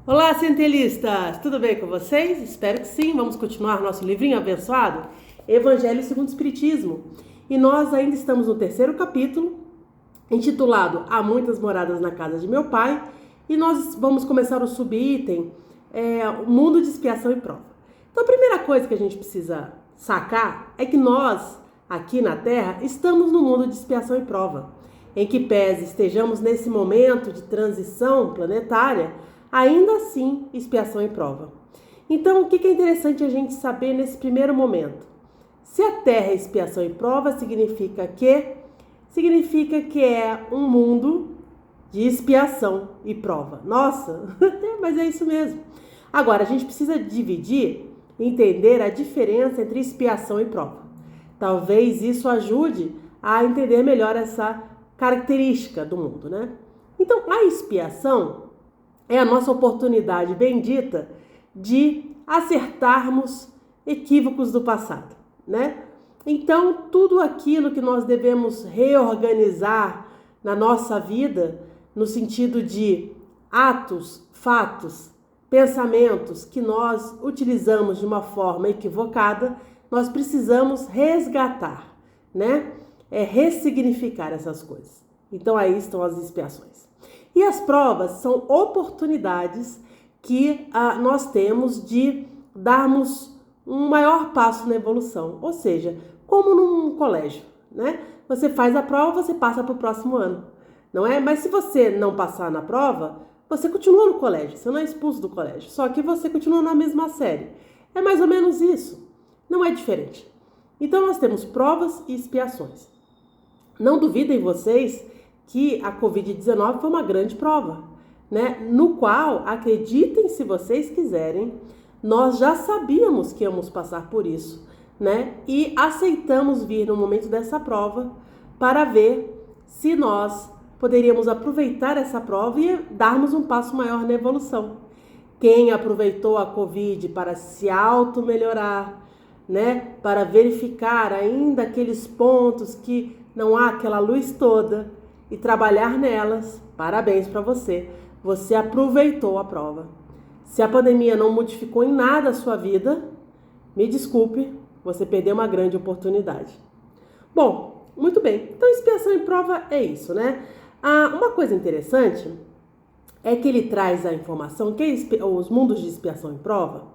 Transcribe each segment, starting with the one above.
Olá, centelistas! Tudo bem com vocês? Espero que sim. Vamos continuar nosso livrinho abençoado, Evangelho segundo o Espiritismo. E nós ainda estamos no terceiro capítulo, intitulado Há Muitas Moradas na Casa de Meu Pai. E nós vamos começar o subitem, o mundo de expiação e prova. Então, a primeira coisa que a gente precisa sacar é que nós, aqui na Terra, estamos no mundo de expiação e prova. Em que pese estejamos nesse momento de transição planetária, ainda assim, expiação e prova. Então, o que é interessante a gente saber nesse primeiro momento? Se a Terra é expiação e prova, significa que é um mundo de expiação e prova. Nossa, mas é isso mesmo. Agora, a gente precisa dividir, entender a diferença entre expiação e prova. Talvez isso ajude a entender melhor essa característica do mundo, né? Então, a expiação é a nossa oportunidade bendita de acertarmos equívocos do passado, né? Então, tudo aquilo que nós devemos reorganizar na nossa vida, no sentido de atos, fatos, pensamentos que nós utilizamos de uma forma equivocada, nós precisamos resgatar, né? Ressignificar essas coisas. Então, aí estão as expiações. E as provas são oportunidades que nós temos de darmos um maior passo na evolução. Ou seja, como num colégio, né? Você faz a prova, você passa para o próximo ano, não é? Mas se você não passar na prova, você continua no colégio, você não é expulso do colégio, só que você continua na mesma série. É mais ou menos isso, não é diferente. Então nós temos provas e expiações. Não duvidem vocês que a Covid-19 foi uma grande prova, né? No qual, acreditem se vocês quiserem, nós já sabíamos que íamos passar por isso, né? E aceitamos vir no momento dessa prova para ver se nós poderíamos aproveitar essa prova e darmos um passo maior na evolução. Quem aproveitou a Covid para se auto-melhorar, né? Para verificar ainda aqueles pontos que não há aquela luz toda e trabalhar nelas, parabéns para você. Você aproveitou a prova. Se a pandemia não modificou em nada a sua vida, me desculpe, você perdeu uma grande oportunidade. Bom, muito bem. Então, expiação e prova é isso, né? Uma coisa interessante é que ele traz a informação que os mundos de expiação e prova,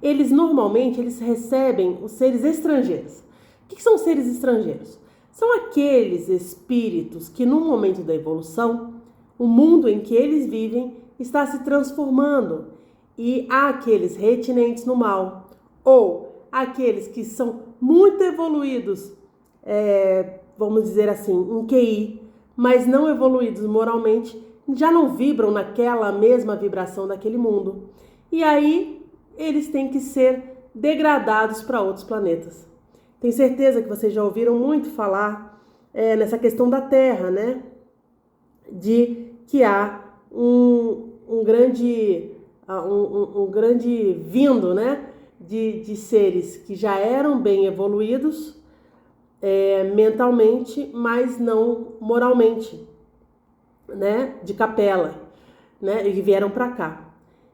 eles normalmente recebem os seres estrangeiros. O que são seres estrangeiros? São aqueles espíritos que no momento da evolução, o mundo em que eles vivem está se transformando e há aqueles retinentes no mal ou aqueles que são muito evoluídos, vamos dizer assim, em QI, mas não evoluídos moralmente, já não vibram naquela mesma vibração daquele mundo. E aí eles têm que ser degradados para outros planetas. Tenho certeza que vocês já ouviram muito falar nessa questão da Terra, né? De que há um grande vindo, né? De seres que já eram bem evoluídos mentalmente, mas não moralmente, né? De capela, né? E vieram para cá.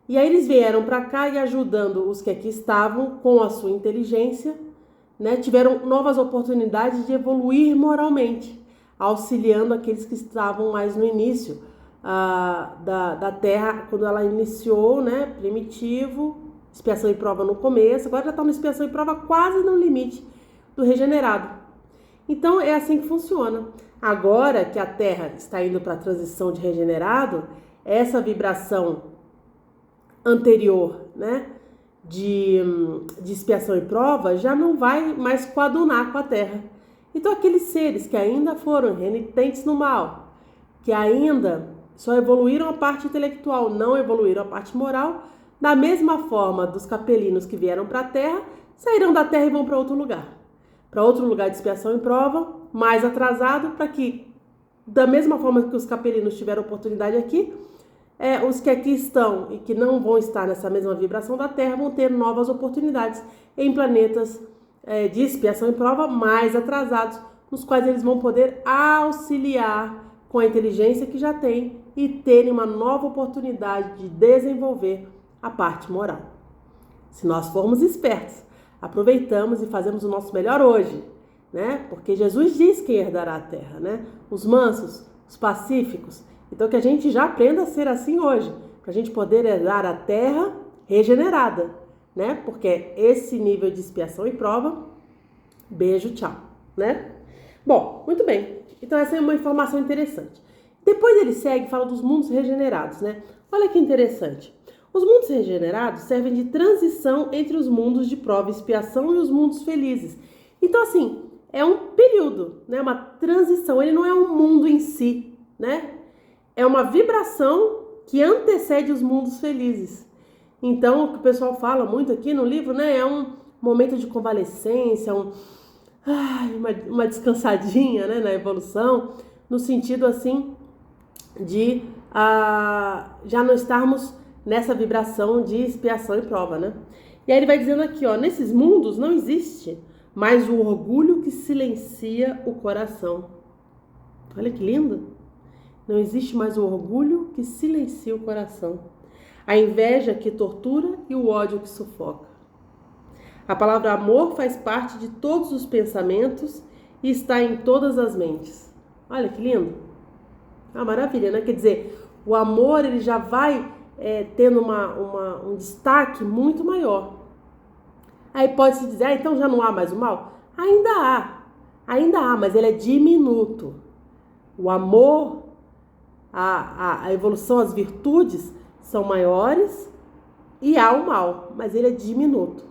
E aí eles vieram para cá e ajudando os que aqui estavam com a sua inteligência, né, tiveram novas oportunidades de evoluir moralmente, auxiliando aqueles que estavam mais no início da Terra, quando ela iniciou, né, primitivo, expiação e prova no começo, agora já está no expiação e prova quase no limite do regenerado. Então é assim que funciona. Agora que a Terra está indo para a transição de regenerado, essa vibração anterior, né, de expiação e prova já não vai mais coadunar com a Terra. Então aqueles seres que ainda foram renitentes no mal, que ainda só evoluíram a parte intelectual, não evoluíram a parte moral, da mesma forma dos capelinos que vieram para a Terra, sairão da Terra e vão para outro lugar de expiação e prova, mais atrasado, para que, da mesma forma que os capelinos tiveram oportunidade aqui, os que aqui estão e que não vão estar nessa mesma vibração da Terra vão ter novas oportunidades em planetas de expiação e prova mais atrasados, nos quais eles vão poder auxiliar com a inteligência que já tem e terem uma nova oportunidade de desenvolver a parte moral. Se nós formos espertos, aproveitamos e fazemos o nosso melhor hoje, né? Porque Jesus diz quem herdará a terra, né? Os mansos, os pacíficos. Então que a gente já aprenda a ser assim hoje, para a gente poder herdar a terra regenerada, né? Porque esse nível de expiação e prova, beijo, tchau, né? Bom, muito bem. Então essa é uma informação interessante. Depois ele segue e fala dos mundos regenerados, né? Olha que interessante. Os mundos regenerados servem de transição entre os mundos de prova e expiação e os mundos felizes. Então, assim, é um período, né? Uma transição. Ele não é um mundo em si, né? É uma vibração que antecede os mundos felizes. Então, o que o pessoal fala muito aqui no livro, né? É um momento de convalescência, uma descansadinha, né? Na evolução, no sentido, assim, de já não estarmos nessa vibração de expiação e prova, né? E aí ele vai dizendo aqui, ó, nesses mundos não existe mais o orgulho que silencia o coração. Olha que lindo! Não existe mais o orgulho que silencia o coração, a inveja que tortura e o ódio que sufoca. A palavra amor faz parte de todos os pensamentos e está em todas as mentes. Olha que lindo! Maravilha, né? Quer dizer, o amor ele já vai tendo um destaque muito maior. Aí pode-se dizer, então já não há mais o mal? Ainda há, mas ele é diminuto. O amor, a evolução, as virtudes são maiores e há o mal, mas ele é diminuto.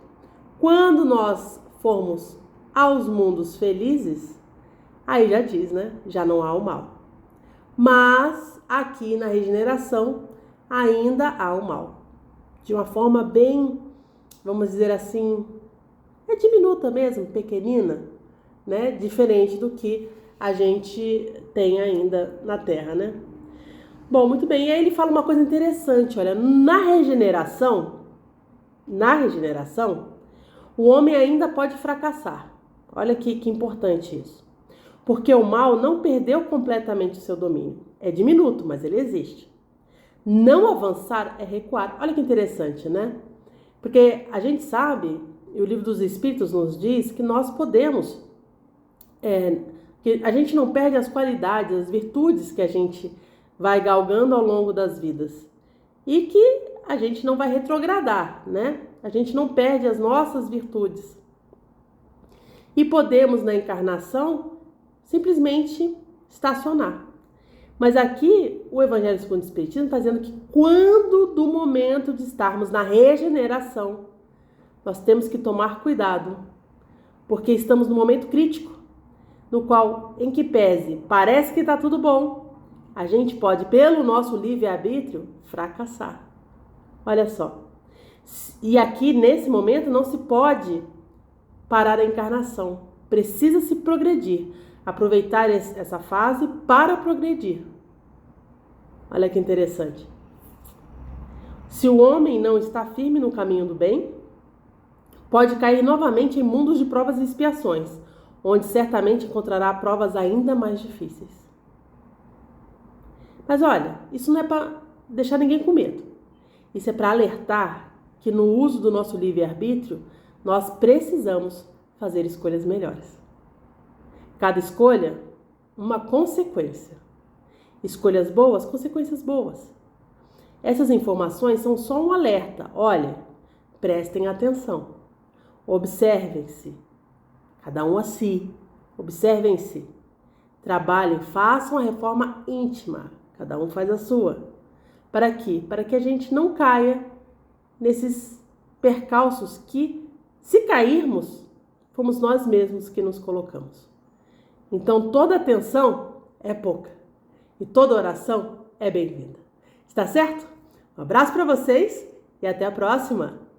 Quando nós formos aos mundos felizes, aí já diz, né? Já não há o mal. Mas aqui na regeneração ainda há o mal. De uma forma bem, vamos dizer assim, diminuta mesmo, pequenina, né? Diferente do que a gente tem ainda na Terra, né? Bom, muito bem. E aí ele fala uma coisa interessante, olha, na regeneração, o homem ainda pode fracassar. Olha que importante isso. Porque o mal não perdeu completamente o seu domínio. É diminuto, mas ele existe. Não avançar é recuar. Olha que interessante, né? Porque a gente sabe, e o Livro dos Espíritos nos diz, que nós podemos, que a gente não perde as qualidades, as virtudes que a gente vai galgando ao longo das vidas. E que a gente não vai retrogradar, né? A gente não perde as nossas virtudes. E podemos, na encarnação, simplesmente estacionar. Mas aqui o Evangelho segundo o Espiritismo está dizendo que quando do momento de estarmos na regeneração, nós temos que tomar cuidado, porque estamos no momento crítico, no qual, em que pese, parece que está tudo bom, a gente pode, pelo nosso livre-arbítrio, fracassar. Olha só. E aqui, nesse momento, não se pode parar a encarnação. Precisa-se progredir. Aproveitar essa fase para progredir. Olha que interessante. Se o homem não está firme no caminho do bem, pode cair novamente em mundos de provas e expiações, onde certamente encontrará provas ainda mais difíceis. Mas olha, isso não é para deixar ninguém com medo. Isso é para alertar que no uso do nosso livre-arbítrio, nós precisamos fazer escolhas melhores. Cada escolha, uma consequência. Escolhas boas, consequências boas. Essas informações são só um alerta. Olha, prestem atenção. Observem-se. Cada um a si. Observem-se. Trabalhem, façam a reforma íntima. Cada um faz a sua. Para quê? Para que a gente não caia nesses percalços que, se cairmos, fomos nós mesmos que nos colocamos. Então, toda atenção é pouca e toda oração é bem-vinda. Está certo? Um abraço para vocês e até a próxima!